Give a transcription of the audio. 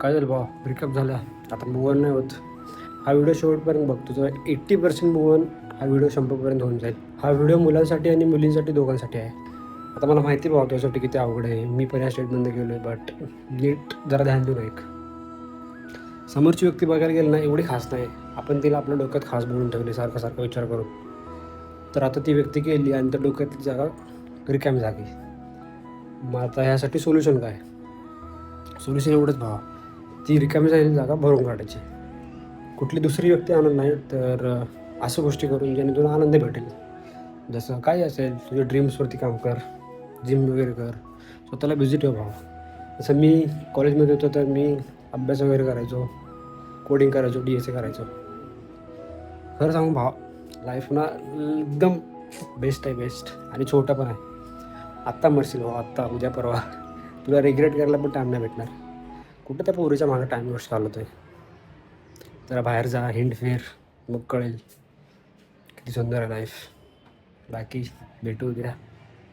काय झालं भावा, ब्रेकअप झाला, आता मूव ऑन नाही होत. हा व्हिडिओ शेवटपर्यंत बघतो तर 80% मूव ऑन हा व्हिडिओ 100% होऊन जाईल. हा व्हिडिओ मुलांसाठी आणि मुलींसाठी दोघांसाठी आहे. आता मला माहिती भावा त्यासाठी किती अवघड आहे. मी पण या स्टेटमध्ये गेलो आहे, बट नीट जरा ध्यान देऊ एक. समोरची व्यक्ती बघायला गेली ना एवढी खास नाही, आपण तिला आपल्या डोक्यात खास बोलून ठेवली सारखा सारखा विचार करून. तर आता ती व्यक्ती गेली आणि त्या डोक्यातली जागा रिकामी झाली. मग आता ह्यासाठी सोल्युशन काय? सोल्युशन एवढंच भावा, ती रिकामी झालेली जागा भरून काढायची. कुठली दुसरी व्यक्ती आणून नाही तर अशा गोष्टी करून ज्याने तुला आनंद भेटेल. जसं काही असेल, तुझ्या ड्रीम्सवरती काम कर, जिम वगैरे कर, स्वतःला बिझी ठेव भावा. जसं मी कॉलेजमध्ये होतो तर मी अभ्यास वगैरे करायचो, कोडिंग करायचो, DSA करायचो. खरं सांगू भावा, लाईफ ना एकदम बेस्ट आहे, बेस्ट. आणि छोटं पण आहे. आत्ता मरशील भावा, आत्ता, उद्या, परवा तुला रिग्रेट करायला पण टाईम नाही भेटणार. कुठं त्या पोरीच्या मागं टाईम वेस्ट चालवतो आहे. जरा बाहेर जा, हिंडफिर, मग कळेल किती सुंदर आहे लाईफ. बाकी भेटू उद्या.